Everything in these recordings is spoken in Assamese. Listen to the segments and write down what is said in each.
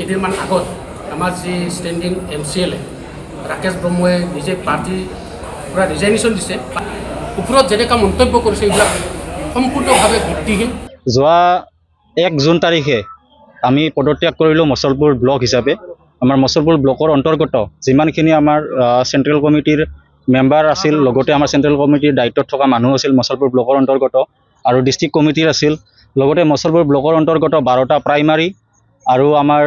কেইদিনমান আগত আমাৰ যি ষ্টেণ্ডিং MCLA ৰাকেশ ব্ৰহ্মই নিজে পাৰ্টিৰ পৰা ৰিজাইনেশ্যন দিছে। ওপৰত যেনেকুৱা মন্তব্য কৰিছে এইবিলাক সম্পূৰ্ণভাৱে ভিত্তিহীন। যোৱা 1 জুন তাৰিখে আমি পদত্যাগ কৰিলোঁ মছলপুৰ ব্লক হিচাপে। আমাৰ মছলপুৰ ব্লকৰ অন্তৰ্গত যিমানখিনি আমাৰ চেণ্ট্ৰেল কমিটিৰ মেম্বাৰ আছিল, লগতে আমাৰ চেণ্ট্ৰেল কমিটিৰ দায়িত্বত থকা মানুহ আছিল মছলপুৰ ব্লকৰ অন্তৰ্গত, আৰু ডিষ্ট্ৰিক্ট কমিটিৰ আছিল, লগতে মছলপুৰ ব্লকৰ অন্তৰ্গত 12টা প্ৰাইমাৰী আৰু আমাৰ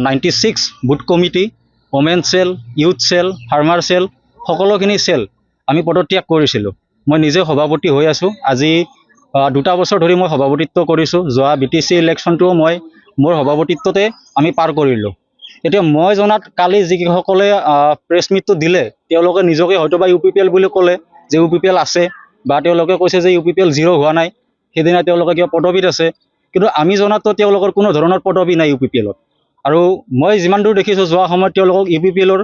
96 booth committee, women cell, youth cell, farmer cell, সকলোখিনি চেল আমি পদত্যাগ কৰিছিলোঁ। মই নিজে সভাপতি হৈ আছোঁ। আজি 2টা বছৰ ধৰি মই সভাপতিত্ব কৰিছোঁ। যোৱা BTC ইলেকশ্যনটোও মই মোৰ সভাপতিত্বতে আমি পাৰ কৰিলোঁ। এতিয়া মই জনাত কালি যিসকলে প্ৰেছ মিটটো দিলে তেওঁলোকে নিজকে হয়তো বা UPPL বুলি ক'লে যে UPPL আছে, বা তেওঁলোকে কৈছে যে UPPL 0 হোৱা নাই, সেইদিনা তেওঁলোকে কিবা পদবীত আছে, কিন্তু আমি জনাততো তেওঁলোকৰ কোনো ধৰণৰ পদবী নাই UPPLত। আৰু মই যিমান দূৰ দেখিছোঁ যোৱা সময়ত তেওঁলোকক UPPLৰ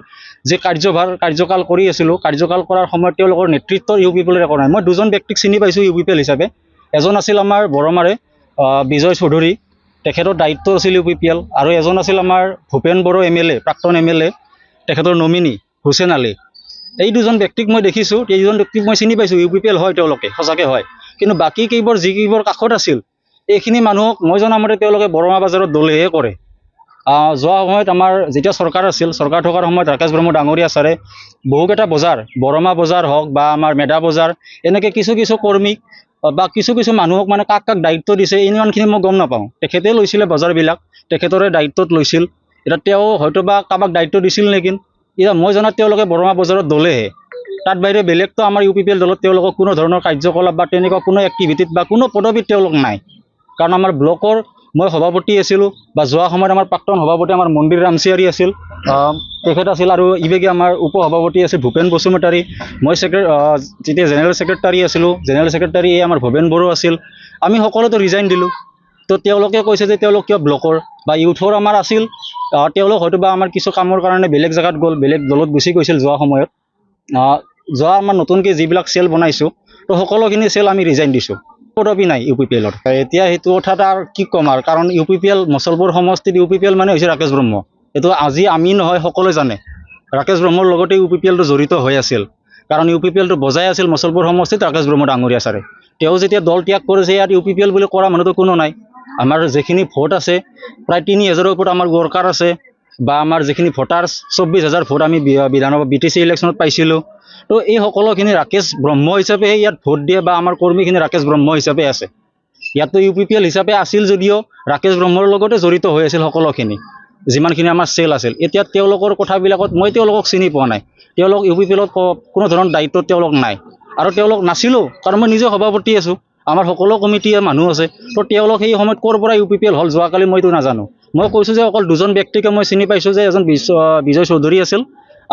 যি কাৰ্যকাল কৰি আছিলোঁ, কাৰ্যকাল কৰাৰ সময়ত তেওঁলোকৰ নেতৃত্বৰ UPPLৰ একো নাই। মই 2জন ব্যক্তিক চিনি পাইছোঁ UPPL হিচাপে। এজন আছিল আমাৰ বৰমাৰে বিজয় চৌধুৰী, তেখেতৰ দায়িত্ব আছিল UPPL, আৰু এজন আছিল আমাৰ ভূপেন বড়ো MLA, প্ৰাক্তন MLA, তেখেতৰ নমিনী হুছেইন আলী। এই 2জন ব্যক্তিক মই দেখিছোঁ, এই 2জন ব্যক্তিক মই চিনি পাইছোঁ। UPPL হয় তেওঁলোকে, সঁচাকৈ হয়, কিন্তু বাকী যিকেইবোৰ কাষত আছিল এইখিনি মানুহক মই জনামতে তেওঁলোকে বৰমা বাজাৰত দলেহে কৰে। যোৱা সময়ত আমাৰ যেতিয়া চৰকাৰ আছিল, চৰকাৰ থকাৰ সময়ত ৰাকেশ ব্ৰহ্ম ডাঙৰীয়া ছাৰে বহুকেইটা বজাৰ, বৰমা বজাৰ হওক বা আমাৰ মেধা বজাৰ, এনেকৈ কিছু কৰ্মীক বা কিছু মানুহক মানে কাক দায়িত্ব দিছে ইমানখিনি মই গম নাপাওঁ। তেখেতে লৈছিলে বজাৰবিলাক, তেখেতৰে দায়িত্বত লৈছিল। এতিয়া তেওঁ হয়তো বা কাৰোবাক দায়িত্ব দিছিল নেকি। এতিয়া মই জনাত তেওঁলোকে বৰমা বজাৰত দলেহে, তাত বাহিৰে বেলেগতো আমাৰ UPPL দলত তেওঁলোকক কোনো ধৰণৰ কাৰ্যকলাপ বা তেনেকুৱা কোনো এক্টিভিটিত বা কোনো পদবীত তেওঁলোক নাই। কাৰণ আমাৰ ব্লকৰ মই সভাপতি আছিলোঁ, বা যোৱা সময়ত আমাৰ প্ৰাক্তন সভাপতি আমাৰ মন্দিৰ ৰামচিয়াৰী আছিল, তেখেত আছিল, আৰু ইবেগে আমাৰ উপ সভাপতি আছিল ভূপেন বসুমতাৰী। মই যেতিয়া জেনেৰেল ছেক্ৰেটাৰী আছিলোঁ, জেনেৰেল ছেক্ৰেটাৰী আমাৰ ভৱেন বড়ো আছিল। আমি সকলোতো ৰিজাইন দিলোঁ। তো তেওঁলোকে কৈছে যে তেওঁলোক কিয় ব্লকৰ বা ইউথৰ আমাৰ আছিল, তেওঁলোক হয়তো বা আমাৰ কিছু কামৰ কাৰণে বেলেগ জেগাত গ'ল, বেলেগ দলত গুচি গৈছিল যোৱা সময়ত। যোৱা আমাৰ নতুনকৈ যিবিলাক চেল বনাইছোঁ, তো সকলোখিনি চেল আমি ৰিজাইন দিছোঁ। পদবী নাই UPPLৰ। এতিয়া সেইটো কথাত আৰু কি ক'ম আৰু, কাৰণ UPPL মছলপুৰ সমষ্টিত UPPL মানে হৈছে ৰাকেশ ব্ৰহ্ম। এইটো আজি আমি নহয় সকলোৱে জানে। ৰাকেশ ব্ৰহ্মৰ লগতে UPPLটো জড়িত হৈ আছিল, কাৰণ UPPLটো বজাই আছিল মছলপুৰ সমষ্টিত ৰাকেশ ব্ৰহ্ম ডাঙৰীয়া ছাৰে। তেওঁ যেতিয়া দল ত্যাগ কৰিছে, ইয়াত UPPL বুলি কৰা মানুহটো কোনো নাই। আমাৰ যিখিনি ভোট আছে প্ৰায় 3000ৰ ওপৰত আমাৰ ৱৰ্কাৰ আছে, বা আমাৰ যিখিনি ভোটাৰ্ছ 24,000 ভোট আমি বিধানসভা BTC ইলেকশ্যনত পাইছিলোঁ। তো এই সকলোখিনি ৰাকেশ ব্ৰহ্ম হিচাপেহে ইয়াত ভোট দিয়ে, বা আমাৰ কৰ্মীখিনি ৰাকেশ ব্ৰহ্ম হিচাপে আছে। ইয়াততো UPPL হিচাপে আছিল যদিও ৰাকেশ ব্ৰহ্মৰ লগতে জড়িত হৈ আছিল সকলোখিনি, যিমানখিনি আমাৰ চেল আছিল। এতিয়া তেওঁলোকৰ কথাবিলাকত মই তেওঁলোকক চিনি পোৱা নাই। তেওঁলোক UPPLত কোনো ধৰণৰ দায়িত্বত তেওঁলোক নাই, আৰু তেওঁলোক নাছিলোঁ, কাৰণ মই নিজে সভাপতি আছোঁ, আমাৰ সকলো কমিটিয়ে মানুহ আছে। তো তেওঁলোক সেই সময়ত ক'ৰ পৰা UPPL হ'ল যোৱাকালি মইতো নাজানো। মই কৈছোঁ যে অকল 2জন ব্যক্তিকে মই চিনি পাইছোঁ, যে এজন বিজয় চৌধুৰী আছিল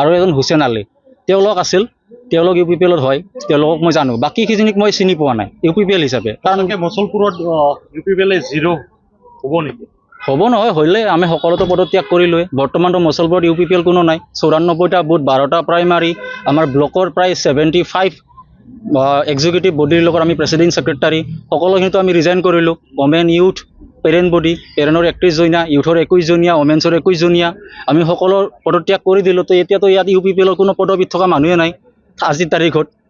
আৰু এজন হুছেইন আলী, তেওঁলোক আছিল। তেওঁলোক UPPLত হয়, তেওঁলোকক মই জানো। বাকীখিনিক মই চিনি পোৱা নাই UPPL হিচাপে। কাৰণ মছলপুৰত UPPL 0 হ'ব নেকি? হ'ব নহয়, হ'লে আমি সকলোতো পদত্যাগ কৰিলোৱে। বৰ্তমানতো মছলপুৰত UPPL কোনো নাই। 94টা বুথ, 12টা প্ৰাইমাৰী, আমাৰ ব্লকৰ প্ৰায় 75 এক্সিকিউটিভ বডিৰ লগত আমি প্ৰেচিডেণ্ট ছেক্ৰেটাৰী, সকলোখিনিতো আমি ৰিজাইন কৰিলোঁ। ওমেন ইউথ পেৰেণ্ট বডি, পেৰেণ্টৰ 31 জনীয়া, ইউথৰ 21 জনীয়া, ওমেন্সৰ 21 জনীয়া, আমি সকলো পদত্যাগ কৰি দিলোঁ। তো এতিয়াতো ইয়াত UPPLৰ কোনো পদবীত থকা মানুহে নাই আজিৰ তাৰিখত।